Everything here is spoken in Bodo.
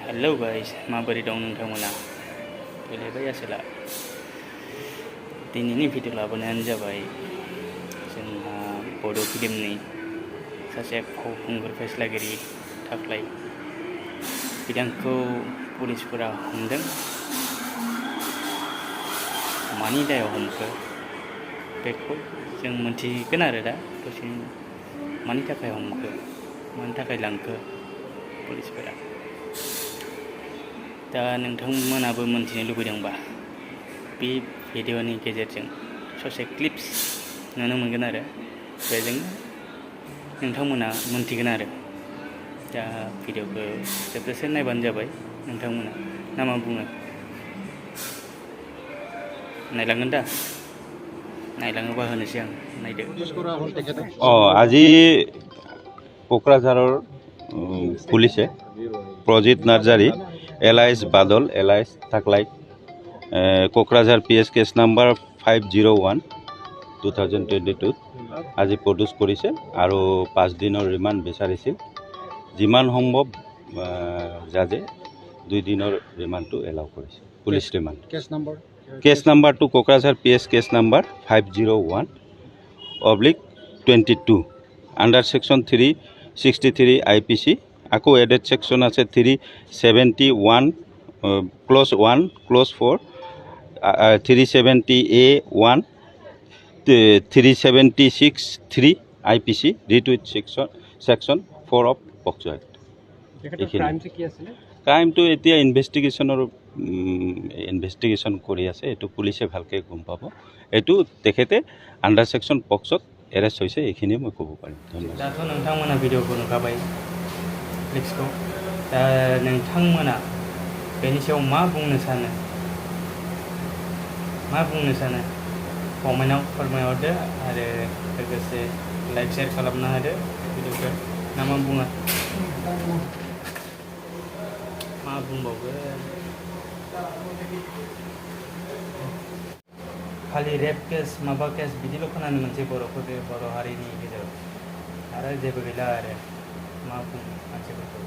हेलो गाइस माबोरै दं नोंथांमोना फैलायबाय आसोला दिनैनि भिडिअ लाबोनायानो जाबाय जोंहा बड' फिल्मनि सासे फावखुंगुर फेस्लागिरि थाख्लाय बिथांखौ पुलिसफोरा हमदों मानि दायाव हमखो बेखौ जों मोनथिगोन आरो दा दसे मानि थाखाय हमखो मानि थाखाय लांखो पुलिसफोरा दा नोंथांमोनाबो मोनथिनो लुबैदोंबा बे भिडिअनि गेजेरजों ससे क्लिप्स नुनो मोनगोन आरो बेजों नोंथांमोना मोनथिगोन आरो दा भिडिअखौ जोबजासे नायबानो जाबाय नोंथांमोना ना मा बुङो नायलांगोन दा नायलाङोबा होनोसै आं नायदो আজি কোকৰাঝাৰৰ পুলিচে প্ৰজিত নাৰ্জাৰী এলাইছ বাদল allies থাকলাই Kokrajhar PS case number 501/2022 আজি প্ৰডিউচ কৰিছে আৰু 5 দিনৰ ৰিমাণ্ড বিচাৰিছিল যিমান সম্ভৱ জাজে 2 দিনৰ ৰিমাণ্ডটো এলাউ কৰিছে পুলিচ ৰিমাণ্ড কেছ নাম্বাৰটো Kokrajhar PS case number 501/22 under section 363 IPC আকৌ এডেড সেকশন আছে 371 ক্লজ 1 ক্লজ 4 370A1 376 3 IPC ৰিটুইট সেকশন 4 অফ পক্সো এক্ট ক্ৰাইমটো এতিয়া ইনভেষ্টিগেশ্যন কৰি আছে এইটো পুলিচে ভালকৈ গম পাব এইটো তেখেতে আণ্ডাৰ সেকশন পক্সত এৰেষ্ট হৈছে এইখিনিয়ে মই ক'ব পাৰিম ধন্যবাদ दाथ' नोंथांमोना भिडिअखौ नुखाबाय क्लिप्सखौ दा नोंथांमोना बेनि सायाव मा बुंनो सानो कमेन्टआव फोरमायहरदो आरो लोगोसे लाइक शेयार खालामना होदो भिडिअखौ ना मा बुङो मा बुंबावगोन खालि रेप केस माबा केस बिदिल' खोनानो मोनसे बर' हारिनि गेजेराव आरो जेबो गैला आरो मा बुङो मानसिफोरखौ